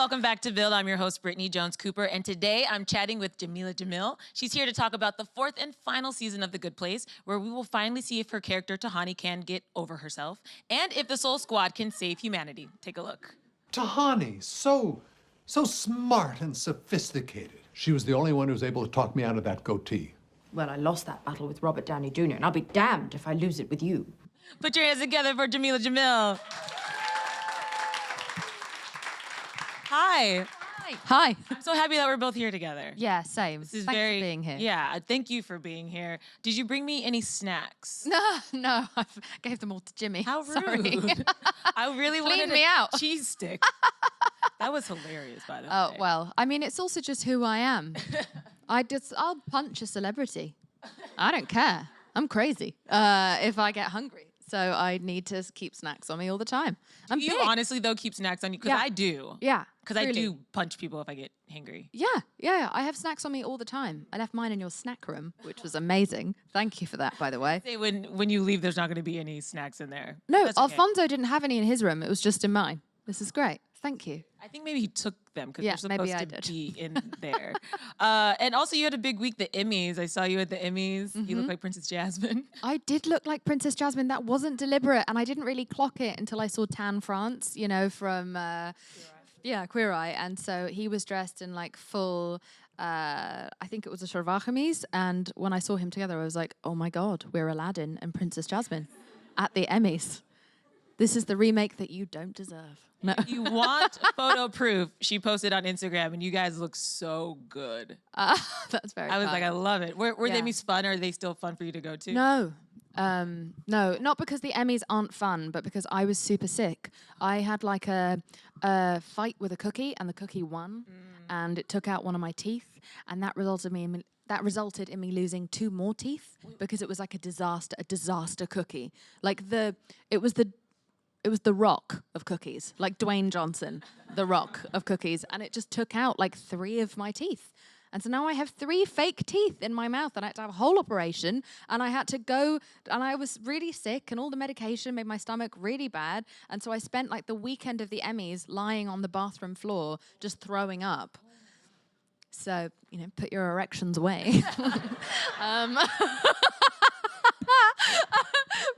welcome back to Build. I'm your host, Brittany Jones-Cooper, and today I'm chatting with Jameela Jamil. She's here to talk about the fourth and final season of The Good Place, where we will finally see if her character Tahani can get over herself, and if the Soul Squad can save humanity. Take a look. Tahani, so smart and sophisticated. She was the only one who was able to talk me out of that goatee. Well, I lost that battle with Robert Downey Jr., and I'll be damned if I lose it with you. Put your hands together for Jameela Jamil. Hi. Hi. I'm so happy that we're both here together. Yeah, same. This is Thanks for being here. Yeah, thank you for being here. Did you bring me any snacks? No, I gave them all to Jimmy. How rude. Sorry. I really wanted me out. cheese stick. That was hilarious, by the way. Oh, well, I mean, it's also just who I am. I'll punch a celebrity. I don't care. I'm crazy if I get hungry. So I need to keep snacks on me all the time. Do you honestly, though, keep snacks on you? Because I do. Yeah. Because I do punch people if I get hangry. Yeah. I have snacks on me all the time. I left mine in your snack room, which was amazing. Thank you for that, by the way. Say when you leave, there's not going to be any snacks in there. No, That's okay. Alfonso didn't have any in his room. It was just in mine. This is great. Thank you. I think maybe he took them because Yeah, they're supposed maybe I to did. be in there. And also, you had a big week, the Emmys. I saw you at the Emmys. You look like Princess Jasmine. I did look like Princess Jasmine. That wasn't deliberate, and I didn't really clock it until I saw Tan France, from Queer Eye. And so he was dressed in like full, I think it was a Sharvachamis. And when I saw him together, I was like, oh my God, we're Aladdin and Princess Jasmine at the Emmys. This is the remake that you don't deserve. No. If you want photo proof, she posted on Instagram, and you guys look so good. That's very I was fun. like, I love it. Were the Yeah. Emmys fun, or are they still fun for you to go to? No. No, not because the Emmys aren't fun, but because I was super sick. I had like a fight with a cookie, and the cookie won, and it took out one of my teeth, and that resulted in me losing 2 more teeth because it was like a disaster cookie. Like it was the Rock of cookies, like Dwayne Johnson, the Rock of cookies, and it just took out like 3 of my teeth. And so now I have 3 fake teeth in my mouth, and I had to have a whole operation, and I had to go, and I was really sick, and all the medication made my stomach really bad, and so I spent like the weekend of the Emmys lying on the bathroom floor just throwing up. So, put your erections away.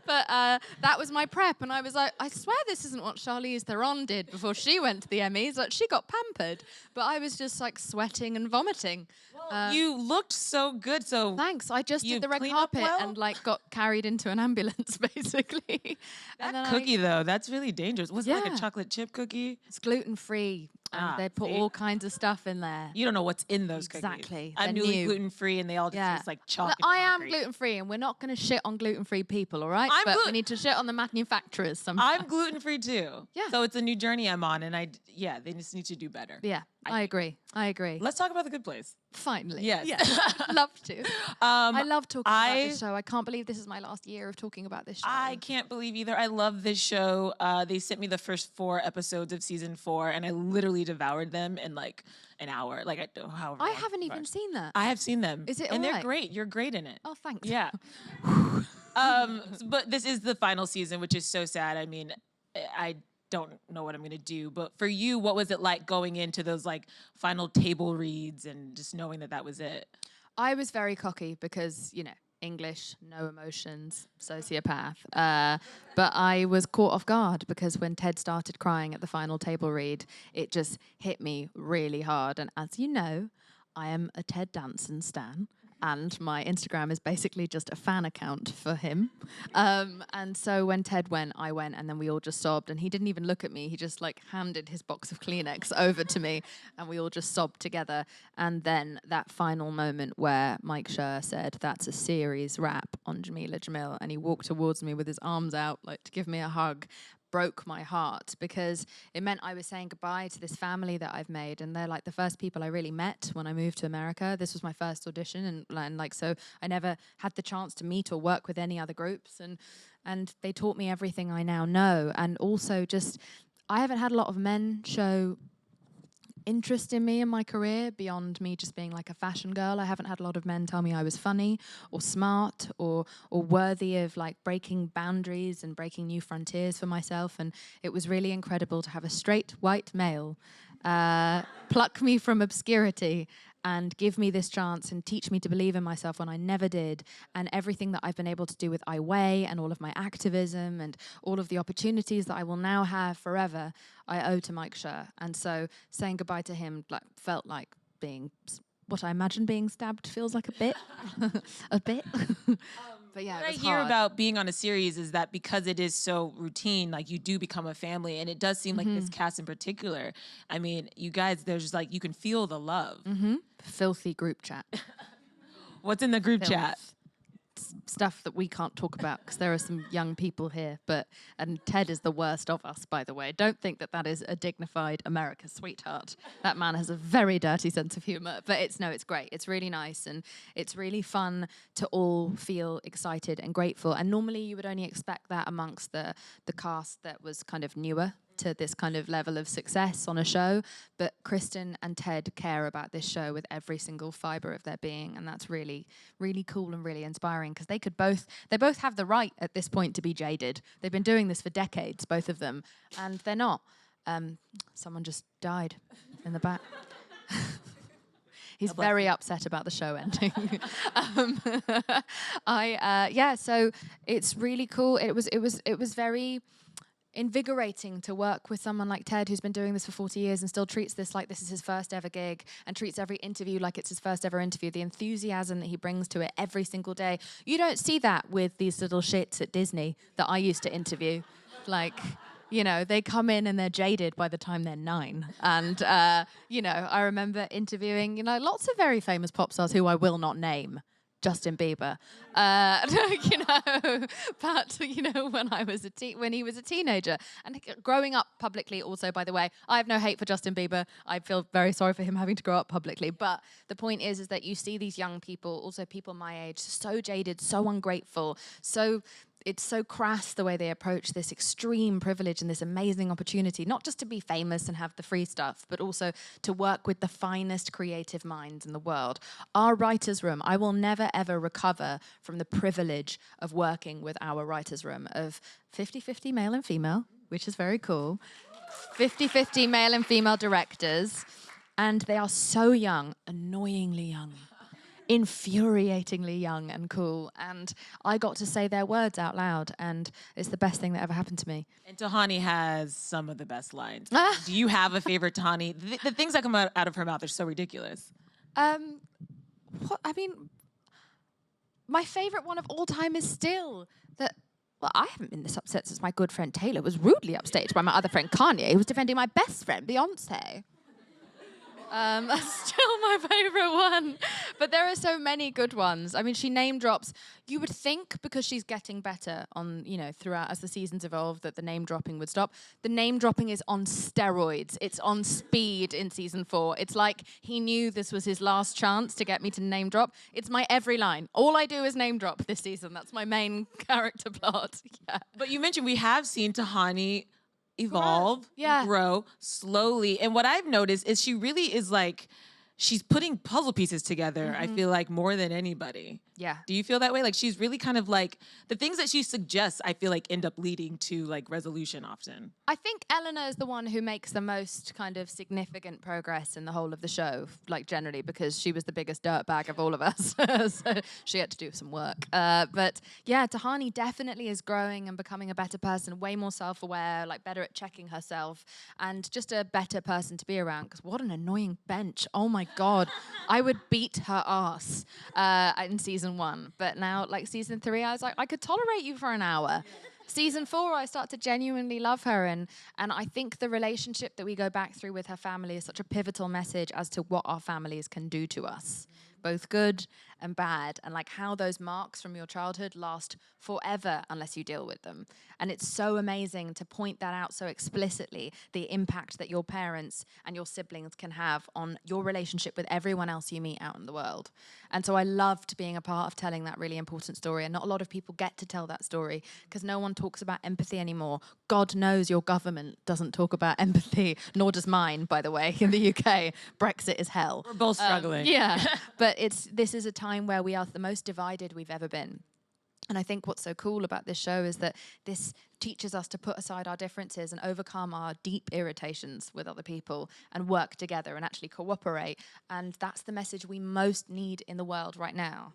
But that was my prep, and I was like, I swear this isn't what Charlize Theron did before she went to the Emmys. Like, she got pampered, but I was just like sweating and vomiting. You looked so good. So Thanks. I just you did the red clean up carpet well? and like got carried into an ambulance, basically. And then cookie, though, that's really dangerous. Was it like Yeah. a chocolate chip cookie? It's gluten-free, and they put see? all kinds of stuff in there. You don't know what's in those Exactly. cookies. I'm They're newly new. gluten-free, and they all just taste like chocolate. Look, I am gluten-free, and we're not going to shit on gluten-free people, all right? I'm But we need to shit on the manufacturers sometimes. I'm gluten-free, too. Yeah. So it's a new journey I'm on, and they just need to do better. Yeah, I agree. Let's talk about The Good Place. Finally. Yes. Yeah. Love to. I love talking about this show. I can't believe this is my last year of talking about this show. I can't believe either. I love this show. They sent me the first 4 episodes of season 4, and I literally devoured them in like an hour. Like however. I long haven't it even was. seen that. I have seen them. Is it And they're alright? great. You're great in it. Oh, thanks. Yeah. But this is the final season, which is so sad. I mean, I don't know what I'm gonna do. But for you, what was it like going into those like final table reads and just knowing that that was it? I was very cocky because, English, no emotions, sociopath. But I was caught off guard because when Ted started crying at the final table read, it just hit me really hard. And as you know, I am a Ted Danson stan. And my Instagram is basically just a fan account for him. And so when Ted went, I went, and then we all just sobbed. And he didn't even look at me. He just like handed his box of Kleenex over to me, and we all just sobbed together. And then that final moment where Mike Schur said, "That's a series wrap on Jameela Jamil," and he walked towards me with his arms out, like to give me a hug, broke my heart because it meant I was saying goodbye to this family that I've made, and they're like the first people I really met when I moved to America. This was my first audition, and like so I never had the chance to meet or work with any other groups, and they taught me everything I now know. And also just I haven't had a lot of men show interest in me and my career beyond me just being like a fashion girl. I haven't had a lot of men tell me I was funny or smart or worthy of like breaking boundaries and breaking new frontiers for myself. And it was really incredible to have a straight white male pluck me from obscurity and give me this chance and teach me to believe in myself when I never did. And everything that I've been able to do with I Weigh and all of my activism and all of the opportunities that I will now have forever, I owe to Mike Schur. And so saying goodbye to him felt like being, what I imagine being stabbed feels like a bit. A bit. But yeah, what it was I hear hard. about being on a series is that because it is so routine, like you do become a family, and it does seem like this cast in particular. I mean, you guys, there's like you can feel the love. Filthy group chat. What's in the group chat? Stuff that we can't talk about because there are some young people here, and Ted is the worst of us, by the way. Don't think that is a dignified America's sweetheart. That man has a very dirty sense of humor, but it's great. It's really nice, and it's really fun to all feel excited and grateful. And normally you would only expect that amongst the cast that was kind of newer to this kind of level of success on a show, but Kristen and Ted care about this show with every single fiber of their being, and that's really, really cool and really inspiring because they both have the right at this point to be jaded. They've been doing this for decades, both of them, and they're not. Someone just died in the back. He's very upset about the show ending. So it's really cool. It was very invigorating to work with someone like Ted, who's been doing this for 40 years and still treats this like this is his first ever gig and treats every interview like it's his first ever interview. The enthusiasm that he brings to it every single day. You don't see that with these little shits at Disney that I used to interview. Like, you know, they come in and they're jaded by the time they're 9. And, I remember interviewing, lots of very famous pop stars who I will not name. Justin Bieber, when he was a teenager and growing up publicly also, by the way, I have no hate for Justin Bieber. I feel very sorry for him having to grow up publicly. But the point is that you see these young people, also people my age, so jaded, so ungrateful, it's so crass the way they approach this extreme privilege and this amazing opportunity, not just to be famous and have the free stuff, but also to work with the finest creative minds in the world. Our writer's room, I will never, ever recover from the privilege of working with our writer's room of 50-50 male and female, which is very cool. 50-50 male and female directors. And they are so young, annoyingly young. Infuriatingly young and cool, and I got to say their words out loud, and it's the best thing that ever happened to me. And Tahani has some of the best lines. Do you have a favorite Tahani? The things that come out of her mouth are so ridiculous. My favorite one of all time is still that. Well, I haven't been this upset since my good friend Taylor was rudely upstaged by my other friend Kanye, who was defending my best friend Beyonce. That's still my favorite one. But there are so many good ones. I mean, she name drops. You would think because she's getting better on, throughout as the seasons evolve that the name dropping would stop. The name dropping is on steroids. It's on speed in season 4. It's like he knew this was his last chance to get me to name drop. It's my every line. All I do is name drop this season. That's my main character plot. Yeah. But you mentioned we have seen Tahani evolve, grow slowly. And what I've noticed is she really is like, she's putting puzzle pieces together, I feel like, more than anybody. Yeah. Do you feel that way? Like she's really kind of like, the things that she suggests, I feel like end up leading to like resolution often. I think Eleanor is the one who makes the most kind of significant progress in the whole of the show, like generally, because she was the biggest dirtbag of all of us. So she had to do some work. But yeah, Tahani definitely is growing and becoming a better person, way more self-aware, like better at checking herself, and just a better person to be around. Because what an annoying bench. Oh my God. I would beat her ass in season 1. But now, like season 3, I was like, I could tolerate you for an hour. Season 4, I start to genuinely love her. And I think the relationship that we go back through with her family is such a pivotal message as to what our families can do to us. both good and bad, and like how those marks from your childhood last forever unless you deal with them. And it's so amazing to point that out so explicitly, the impact that your parents and your siblings can have on your relationship with everyone else you meet out in the world. And so I loved being a part of telling that really important story, and not a lot of people get to tell that story because no one talks about empathy anymore. God knows your government doesn't talk about empathy, nor does mine, by the way, in the UK. Brexit is hell. We're both struggling. Yeah, but this is a time where we are the most divided we've ever been. And I think what's so cool about this show is that this teaches us to put aside our differences and overcome our deep irritations with other people and work together and actually cooperate. And that's the message we most need in the world right now.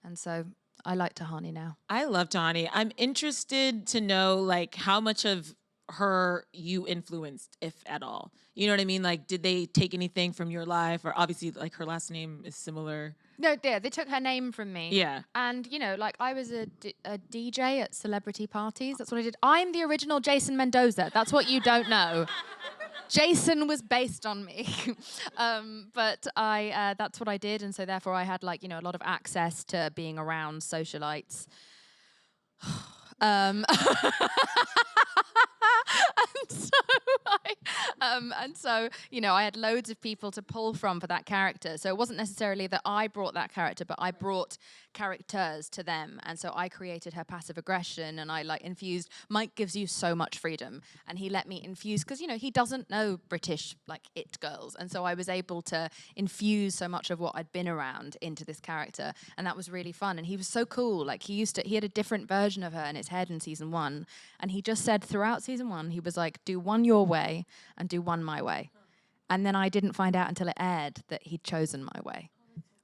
And so I like Tahani now. I love Tahani. I'm interested to know like how much of her you influenced, if at all. You know what I mean? Like, did they take anything from your life? Or obviously, like, her last name is similar. No, yeah, they took her name from me. Yeah. And, you know, like, I was a DJ at celebrity parties. That's what I did. I'm the original Jason Mendoza. That's what you don't know. Jason was based on me. But that's what I did. And so, therefore, I had, like, you know, a lot of access to being around socialites. And so, you know, I had loads of people to pull from for that character. So it wasn't necessarily that I brought that character, but I brought characters to them. And so I created her passive aggression, and I like infused. Mike gives you so much freedom, and he let me infuse, because, you know, he doesn't know British like it girls. And so I was able to infuse so much of what I'd been around into this character. And that was really fun. And he was so cool. Like he had a different version of her in his head in season 1. And he just said throughout season 1, he was like, do one your way and do one my way. And then I didn't find out until it aired that he'd chosen my way,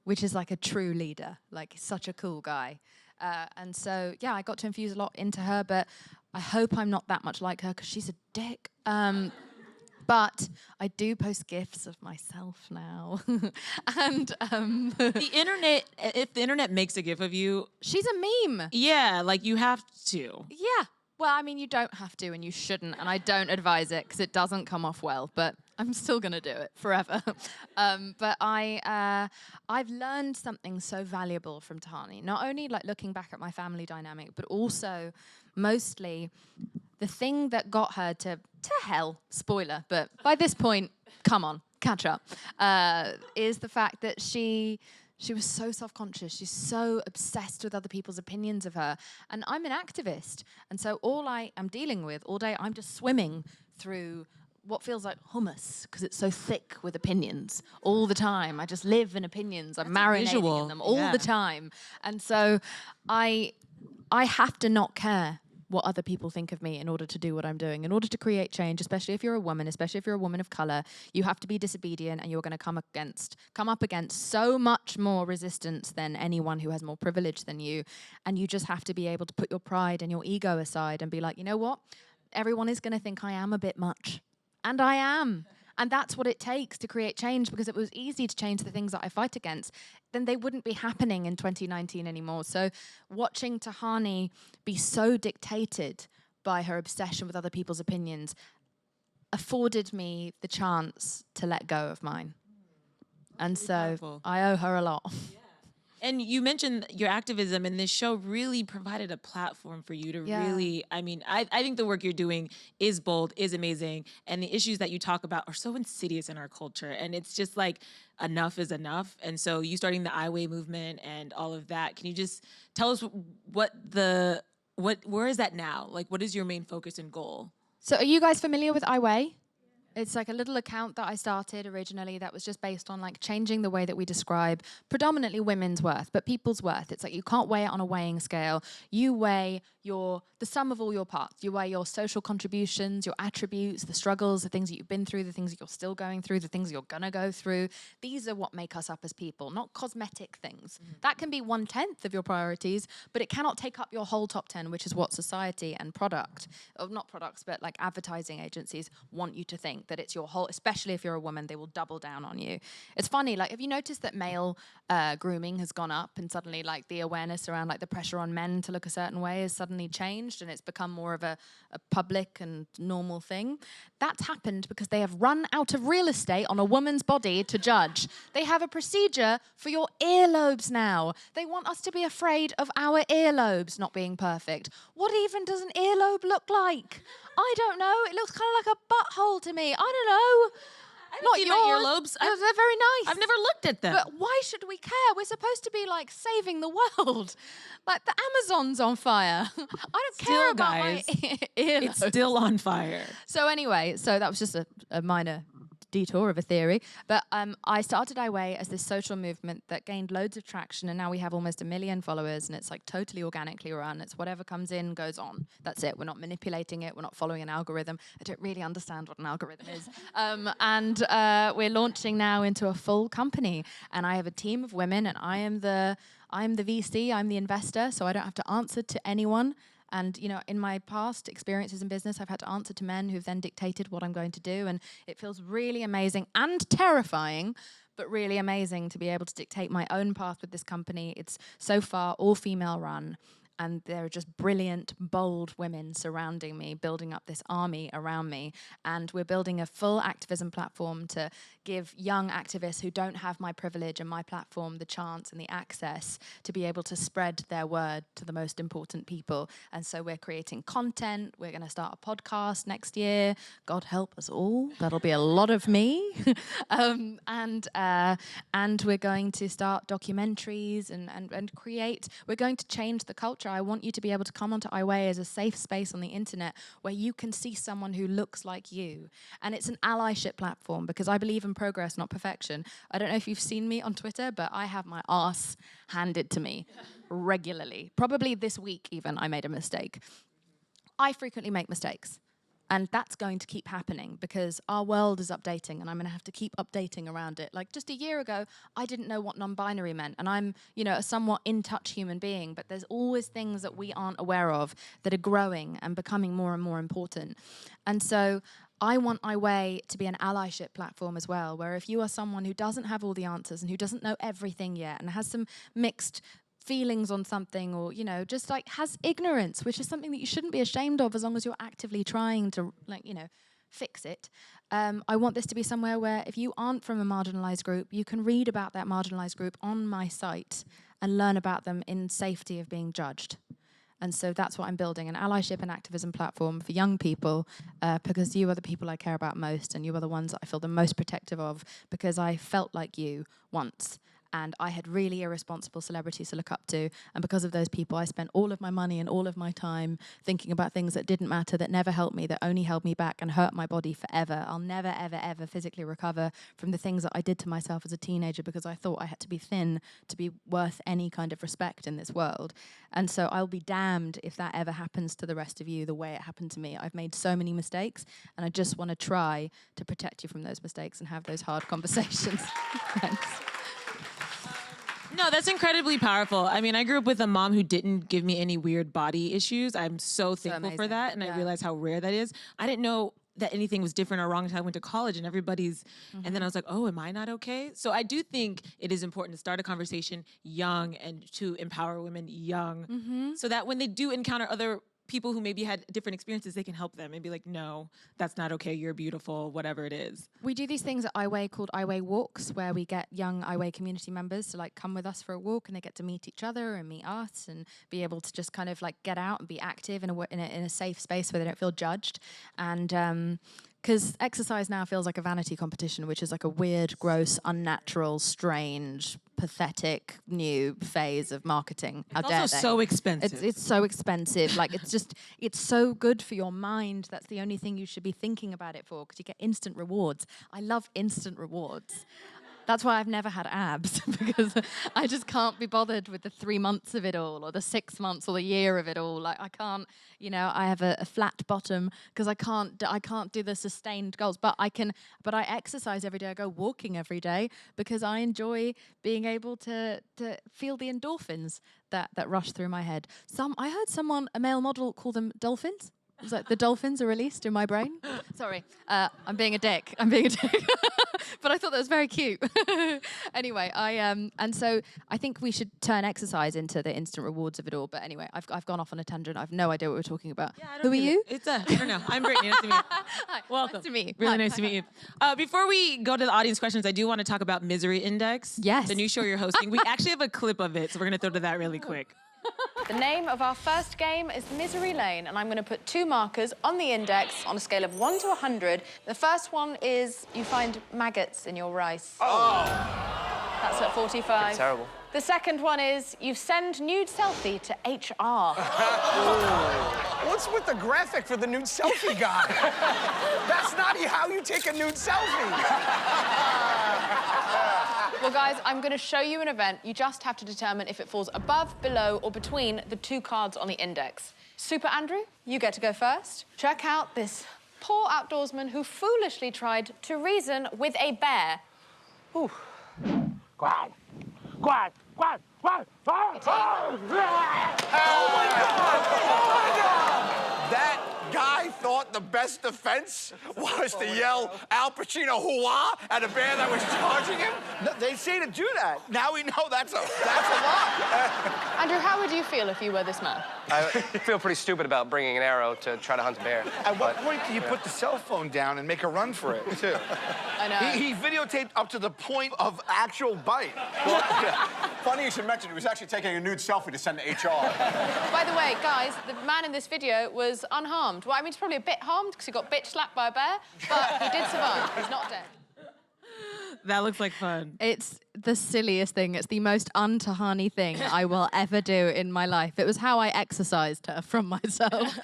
which is like a true leader, like such a cool guy. And so, yeah, I got to infuse a lot into her, but I hope I'm not that much like her because she's a dick. But I do post GIFs of myself now. And The internet, if the internet makes a GIF of you, she's a meme. yeah, like you have to. Yeah. Well, I mean, you don't have to, and you shouldn't, and I don't advise it because it doesn't come off well. But I'm still gonna do it forever. But I've learned something so valuable from Tahani. Not only like looking back at my family dynamic, but also mostly the thing that got her to hell. Spoiler, but by this point, come on, catch up. Is the fact that she was so self-conscious. She's so obsessed with other people's opinions of her. And I'm an activist. And so all I am dealing with all day, I'm just swimming through what feels like hummus because it's so thick with opinions all the time. I just live in opinions. I'm marinating in them all the time. And so I have to not care what other people think of me in order to do what I'm doing. In order to create change, especially if you're a woman, especially if you're a woman of color, you have to be disobedient, and you're going to come up against so much more resistance than anyone who has more privilege than you. And you just have to be able to put your pride and your ego aside and be like, you know what? Everyone is going to think I am a bit much. And I am. And that's what it takes to create change, because if it was easy to change the things that I fight against, then they wouldn't be happening in 2019 anymore. So watching Tahani be so dictated by her obsession with other people's opinions afforded me the chance to let go of mine. And so powerful. I owe her a lot. And you mentioned your activism, and this show really provided a platform for you to really, I mean, I think the work you're doing is bold, is amazing, and the issues that you talk about are so insidious in our culture, and it's just like, enough is enough. And so you starting the I Way movement and all of that, can you just tell us where is that now? Like, what is your main focus and goal? So are you guys familiar with I Way? It's like a little account that I started originally that was just based on like changing the way that we describe predominantly women's worth, but people's worth. It's like you can't weigh it on a weighing scale. You weigh the sum of all your parts. You weigh your social contributions, your attributes, the struggles, the things that you've been through, the things that you're still going through, the things you're gonna go through. These are what make us up as people, not cosmetic things. That can be 1/10 of your priorities, but it cannot take up your whole top 10, which is what society and not products, but like advertising agencies want you to think. that it's your whole, especially if you're a woman, they will double down on you. It's funny, like, have you noticed that male grooming has gone up and suddenly like the awareness around like the pressure on men to look a certain way has suddenly changed and it's become more of a public and normal thing? That's happened because they have run out of real estate on a woman's body to judge. They have a procedure for your earlobes now. They want us to be afraid of our earlobes not being perfect. What even does an earlobe look like? I don't know. It looks kind of like a butthole to me. I don't know. Not your earlobes. They're very nice. I've never looked at them. But why should we care? We're supposed to be like saving the world. Like the Amazon's on fire. I don't care about guys, my earlobes. It's still on fire. So anyway, so that was just a minor detour of a theory. But I started I Weigh as this social movement that gained loads of traction, and now we have almost 1 million followers, and it's like totally organically run. It's whatever comes in goes on. That's it. We're not manipulating it. We're not following an algorithm. I don't really understand what an algorithm is. And we're launching now into a full company, and I have a team of women, and I'm the VC. I'm the investor, so I don't have to answer to anyone. And, you know, in my past experiences in business, I've had to answer to men who've then dictated what I'm going to do. And it feels really amazing and terrifying, but really amazing to be able to dictate my own path with this company. It's so far all female run. And there are just brilliant, bold women surrounding me, building up this army around me. And we're building a full activism platform to give young activists who don't have my privilege and my platform the chance and the access to be able to spread their word to the most important people. And so we're creating content. We're going to start a podcast next year. God help us all. That'll be a lot of me. And we're going to start documentaries and create. We're going to change the culture. I want you to be able to come onto I Weigh as a safe space on the internet where you can see someone who looks like you. And it's an allyship platform because I believe in progress, not perfection. I don't know if you've seen me on Twitter, but I have my ass handed to me regularly. Probably this week even, I made a mistake. I frequently make mistakes. And that's going to keep happening because our world is updating and I'm going to have to keep updating around it. Like just a year ago, I didn't know what non-binary meant. And I'm, you know, a somewhat in-touch human being, but there's always things that we aren't aware of that are growing and becoming more and more important. And so I want I Weigh to be an allyship platform as well, where if you are someone who doesn't have all the answers and who doesn't know everything yet and has some mixed feelings on something, or, you know, just like has ignorance, which is something that you shouldn't be ashamed of as long as you're actively trying to, like, you know, fix it. I want this to be somewhere where if you aren't from a marginalized group, you can read about that marginalized group on my site and learn about them in safety of being judged. And so that's what I'm building, an allyship and activism platform for young people, because you are the people I care about most, and you are the ones that I feel the most protective of, because I felt like you once. And I had really irresponsible celebrities to look up to. And because of those people, I spent all of my money and all of my time thinking about things that didn't matter, that never helped me, that only held me back and hurt my body forever. I'll never, ever, ever physically recover from the things that I did to myself as a teenager because I thought I had to be thin to be worth any kind of respect in this world. And so I'll be damned if that ever happens to the rest of you the way it happened to me. I've made so many mistakes, and I just want to try to protect you from those mistakes and have those hard conversations. Thanks. No, that's incredibly powerful. I mean, I grew up with a mom who didn't give me any weird body issues. I'm so thankful for that, and I realized how rare that is. I didn't know that anything was different or wrong until I went to college, and everybody's, and then I was like, oh, am I not okay? So I do think it is important to start a conversation young and to empower women young, so that when they do encounter other people who maybe had different experiences, they can help them and be like, no, that's not okay, you're beautiful, whatever it is. We do these things at I Weigh called I Weigh Walks, where we get young I Weigh community members to like come with us for a walk, and they get to meet each other and meet us and be able to just kind of like get out and be active in a safe space where they don't feel judged. And because exercise now feels like a vanity competition, which is like a weird, gross, unnatural, strange, pathetic new phase of marketing. How dare they? It's also so expensive. It's so expensive. Like, it's so good for your mind. That's the only thing you should be thinking about it for, because you get instant rewards. I love instant rewards. That's why I've never had abs, because I just can't be bothered with the 3 months of it all, or the 6 months, or the year of it all. Like, I can't, you know, I have a flat bottom because I can't do the sustained goals. But I exercise every day. I go walking every day because I enjoy being able to feel the endorphins that rush through my head. I heard a male model call them dolphins. It's like the dolphins are released in my brain. Sorry, I'm being a dick. But I thought that was very cute. Anyway, and so I think we should turn exercise into the instant rewards of it all. But anyway, I've gone off on a tangent. I have no idea what we're talking about. Yeah, Who are you? I don't know. I'm Brittany. Nice to meet you. Hi. Welcome. Nice to meet you. Really Hi. nice to meet you. Before we go to the audience questions, I do want to talk about Misery Index. Yes. The new show you're hosting. We actually have a clip of it, so we're going to throw to that really quick. The name of our first game is Misery Lane, and I'm going to put 2 markers on the index on a scale of 1 to 100. The first one is you find maggots in your rice. Oh. That's at 45. That's terrible. The second one is you send nude selfie to HR. What's with the graphic for the nude selfie guy? That's not how you take a nude selfie. Well, guys, I'm going to show you an event. You just have to determine if it falls above, below, or between the 2 cards on the index. Super Andrew, you get to go first. Check out this poor outdoorsman who foolishly tried to reason with a bear. Ooh. Quack, quack, quack, quack, quack. Oh, my God! That guy thought the best defense was to yell Al Pacino hoo-ah at a bear that was charging him? No, they say to do that. Now we know that's a lie. Andrew, how would you feel if you were this man? I feel pretty stupid about bringing an arrow to try to hunt a bear. At what point do you put the cell phone down and make a run for it, too? I know. He videotaped up to the point of actual bite. Funny you should mention, he was actually taking a nude selfie to send to HR. By the way, guys, the man in this video was unharmed. Well, I mean, he's probably a bit harmed because he got bitch slapped by a bear, but he did survive. He's not dead. That looks like fun. It's the silliest thing. It's the most un-Tahani thing I will ever do in my life. It was how I exercised her from myself.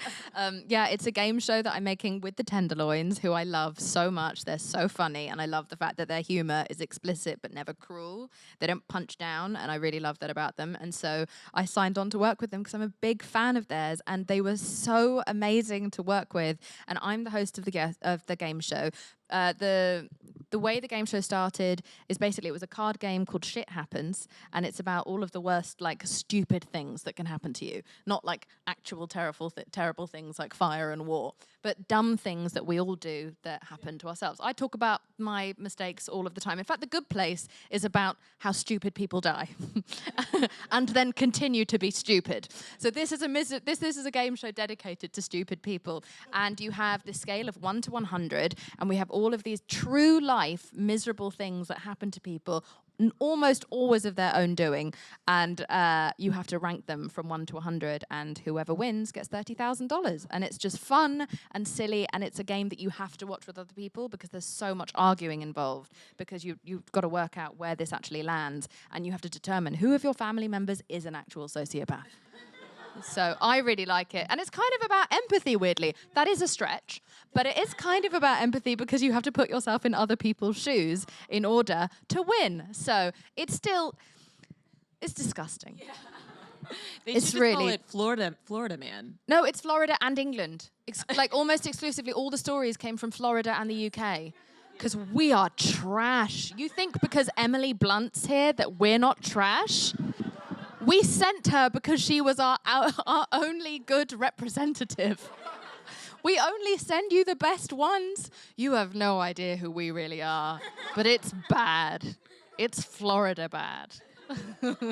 Yeah, it's a game show that I'm making with the Tenderloins, who I love so much. They're so funny, and I love the fact that their humor is explicit but never cruel. They don't punch down, and I really love that about them. And so I signed on to work with them because I'm a big fan of theirs, and they were so amazing to work with. And I'm the host of the game show. The way the game show started is basically it was a card game called Shit Happens, and it's about all of the worst, like, stupid things that can happen to you. Not like actual terrible things like fire and war, but dumb things that we all do that happen to ourselves. I talk about my mistakes all of the time. In fact, The Good Place is about how stupid people die and then continue to be stupid. So this is a game show dedicated to stupid people, and you have this scale of 1 to 100, and we have all of these true life miserable things that happen to people, almost always of their own doing, and you have to rank them from 1 to 100, and whoever wins gets $30,000. And it's just fun and silly, and it's a game that you have to watch with other people because there's so much arguing involved, because you've got to work out where this actually lands, and you have to determine who of your family members is an actual sociopath. So I really like it. And it's kind of about empathy, weirdly. That is a stretch, but it is kind of about empathy because you have to put yourself in other people's shoes in order to win. So it's disgusting. Yeah. They It's should just call it Florida Man. No, it's Florida and England. Like almost exclusively, all the stories came from Florida and the UK. Because we are trash. You think because Emily Blunt's here that we're not trash? We sent her because she was our only good representative. We only send you the best ones. You have no idea who we really are, but it's bad. It's Florida bad.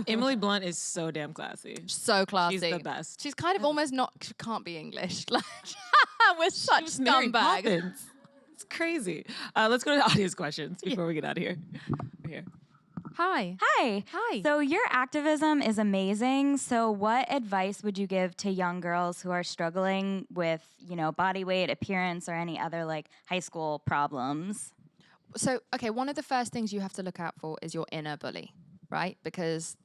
Emily Blunt is so damn classy. So classy. She's the best. She's kind of almost not, she can't be English. Like, we're such She was Mary scumbags. Poppins. It's crazy. Let's go to the audience questions before we get out of here. Here. Hi. Hi. Hi. So your activism is amazing. So what advice would you give to young girls who are struggling with, body weight, appearance, or any other like high school problems? So, okay, one of the first things you have to look out for is your inner bully, right? Because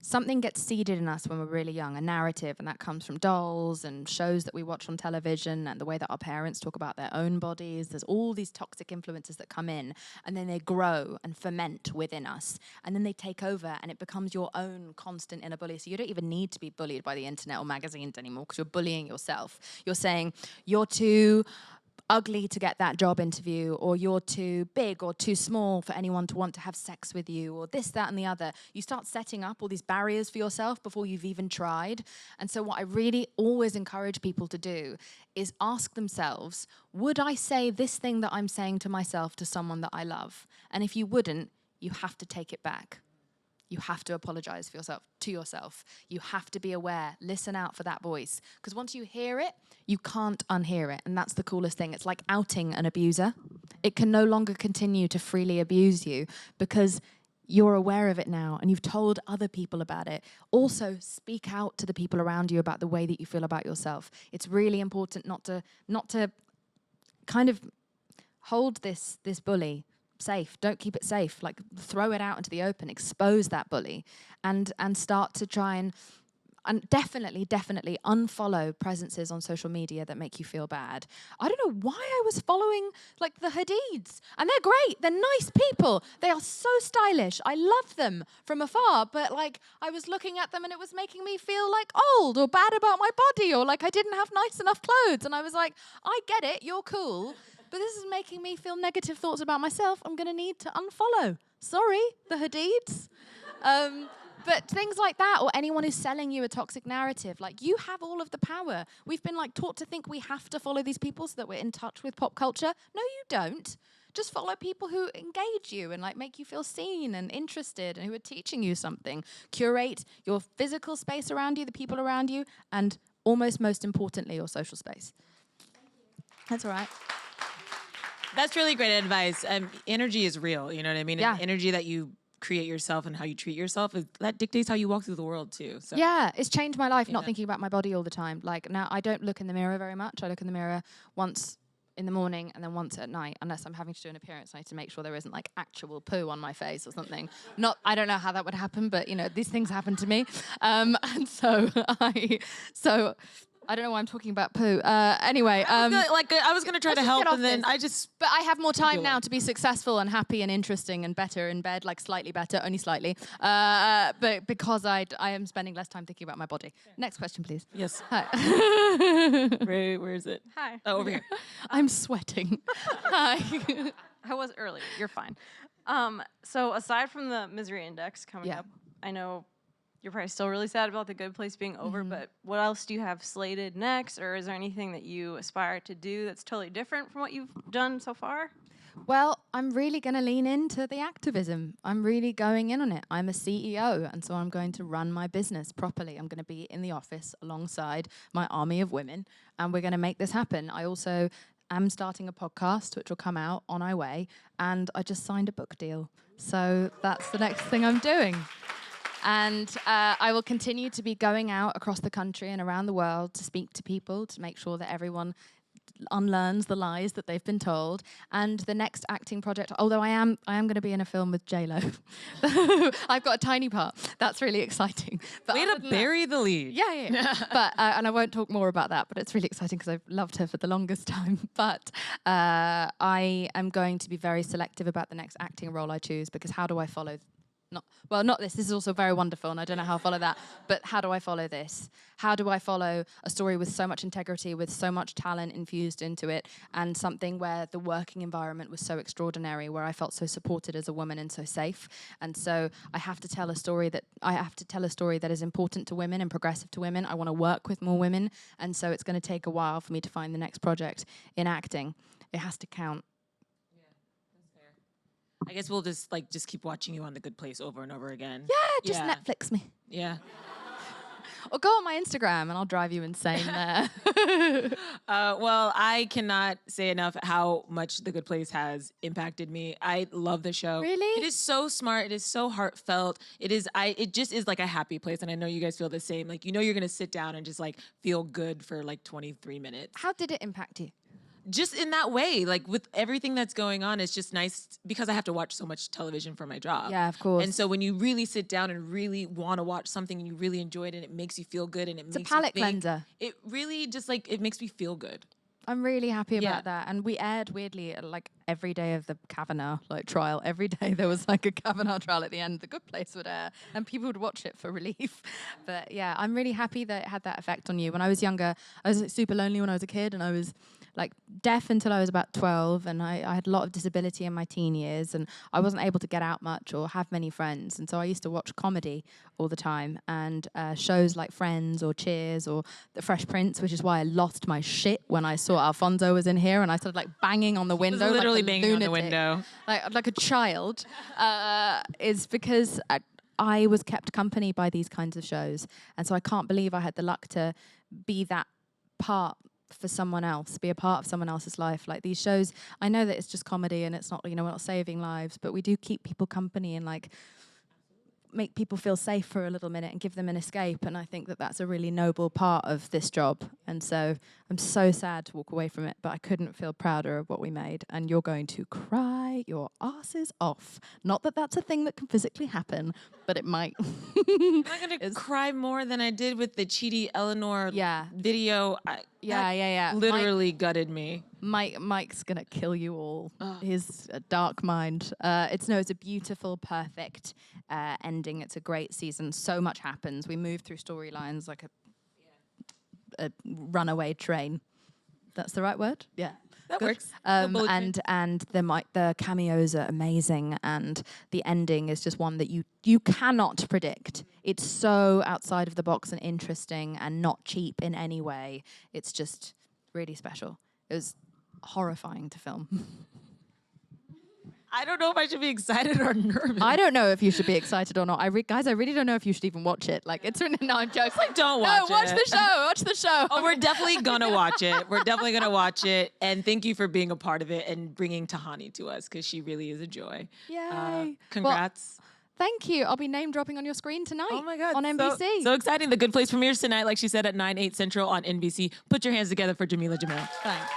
something gets seeded in us when we're really young, a narrative, and that comes from dolls and shows that we watch on television and the way that our parents talk about their own bodies. There's all these toxic influences that come in, and then they grow and ferment within us, and then they take over, and it becomes your own constant inner bully. So you don't even need to be bullied by the internet or magazines anymore because you're bullying yourself. You're saying, you're too ugly to get that job interview, or you're too big or too small for anyone to want to have sex with you, or this, that, and the other. You start setting up all these barriers for yourself before you've even tried. And so what I really always encourage people to do is ask themselves, would I say this thing that I'm saying to myself to someone that I love? And if you wouldn't, you have to take it back. You have to apologize for yourself, to yourself. You have to be aware, listen out for that voice. Because once you hear it, you can't unhear it. And that's the coolest thing. It's like outing an abuser. It can no longer continue to freely abuse you because you're aware of it now and you've told other people about it. Also, speak out to the people around you about the way that you feel about yourself. It's really important not to kind of hold this bully safe. Don't keep it safe. Like, throw it out into the open, expose that bully, and start to try and definitely unfollow presences on social media that make you feel bad. I don't know why I was following like the Hadids, and they're great. They're nice people. They are so stylish. I love them from afar, but like I was looking at them and it was making me feel like old or bad about my body, or like I didn't have nice enough clothes. And I was like, I get it, you're cool, but this is making me feel negative thoughts about myself. I'm going to need to unfollow. Sorry, the Hadids. But things like that, or anyone who's selling you a toxic narrative, like, you have all of the power. We've been like taught to think we have to follow these people so that we're in touch with pop culture. No, you don't. Just follow people who engage you and like make you feel seen and interested and who are teaching you something. Curate your physical space around you, the people around you, and almost most importantly, your social space. That's all right. That's really great advice. Energy is real, you know what I mean? Yeah. And energy that you create yourself and how you treat yourself, that dictates how you walk through the world too. So. Yeah, it's changed my life, not thinking about my body all the time. Like, now I don't look in the mirror very much. I look in the mirror once in the morning and then once at night, unless I'm having to do an appearance. I need to make sure there isn't like actual poo on my face or something. I don't know how that would happen, but you know, these things happen to me. And so I don't know why I'm talking about poo. Anyway, I was gonna try to help, and then But I have more time now to be successful and happy and interesting and better in bed, like slightly better, only slightly. But because I am spending less time thinking about my body. Next question, please. Yes. Hi. Where is it? Hi. Oh, over here. I'm sweating. Hi. I was earlier. You're fine. So aside from the misery index coming up, I know you're probably still really sad about The Good Place being over, but what else do you have slated next, or is there anything that you aspire to do that's totally different from what you've done so far? Well, I'm really going to lean into the activism. I'm really going in on it. I'm a CEO, and so I'm going to run my business properly. I'm going to be in the office alongside my army of women, and we're going to make this happen. I also am starting a podcast, which will come out on our way, and I just signed a book deal. So that's the next thing I'm doing. And I will continue to be going out across the country and around the world to speak to people, to make sure that everyone unlearns the lies that they've been told. And the next acting project, although I am going to be in a film with J-Lo. I've got a tiny part. That's really exciting. But way to bury the lead. Yeah. But and I won't talk more about that, but it's really exciting because I've loved her for the longest time. But I am going to be very selective about the next acting role I choose, because how do I follow not this. This is also very wonderful, and I don't know how I follow that. But how do I follow this? How do I follow a story with so much integrity, with so much talent infused into it, and something where the working environment was so extraordinary, where I felt so supported as a woman and so safe? And so I have to tell a story that is important to women and progressive to women. I want to work with more women, and so it's going to take a while for me to find the next project in acting. It has to count. I guess we'll just keep watching you on The Good Place over and over again. Yeah, just Netflix me. Yeah. Or go on my Instagram and I'll drive you insane there. Well, I cannot say enough how much The Good Place has impacted me. I love the show. Really? It is so smart. It is so heartfelt. It just is like a happy place, and I know you guys feel the same. Like, you know, you're gonna sit down and just like feel good for like 23 minutes. How did it impact you? Just in that way, like with everything that's going on, it's just nice because I have to watch so much television for my job. Yeah, of course. And so when you really sit down and really want to watch something and you really enjoy it and it makes you feel good and it's a palate cleanser. It really just it makes me feel good. I'm really happy about that. And we aired weirdly like every day of the Kavanaugh trial. Every day there was like a Kavanaugh trial at the end. The Good Place would air and people would watch it for relief. But yeah, I'm really happy that it had that effect on you. When I was younger, I was super lonely when I was a kid, and I was like deaf until I was about 12, and I had a lot of disability in my teen years, and I wasn't able to get out much or have many friends, and so I used to watch comedy all the time, and shows like Friends or Cheers or The Fresh Prince, which is why I lost my shit when I saw Alfonso was in here, and I started like banging on the window, literally like a banging on the lunatic, window, like a child, is because I was kept company by these kinds of shows, and so I can't believe I had the luck to be that part for someone else, be a part of someone else's life. Like these shows, I know that it's just comedy and it's not, we're not saving lives, but we do keep people company and like make people feel safe for a little minute and give them an escape. And I think that that's a really noble part of this job. And so I'm so sad to walk away from it, but I couldn't feel prouder of what we made. And you're going to cry your asses off. Not that that's a thing that can physically happen, but it might. I'm going to cry more than I did with the Chidi Eleanor video. Literally gutted me. Mike's gonna kill you all. He's a dark mind. It's a beautiful, perfect ending. It's a great season. So much happens. We move through storylines like a runaway train. That's the right word? Yeah. That works. And the cameos are amazing, and the ending is just one that you cannot predict. It's so outside of the box and interesting and not cheap in any way. It's just really special. It was horrifying to film. I don't know if I should be excited or nervous. I don't know if you should be excited or not. Guys, I really don't know if you should even watch it. Like, it's really, no, I'm joking. Like, don't watch it. No, watch the show. Watch the show. Oh, we're definitely gonna watch it. We're definitely gonna watch it. And thank you for being a part of it and bringing Tahani to us, because she really is a joy. Yay. Congrats. Well, thank you. I'll be name dropping on your screen tonight. Oh my God. On NBC. So exciting. The Good Place premieres tonight, like she said, at 9/8 Central on NBC. Put your hands together for Jameela Jamil. Thanks.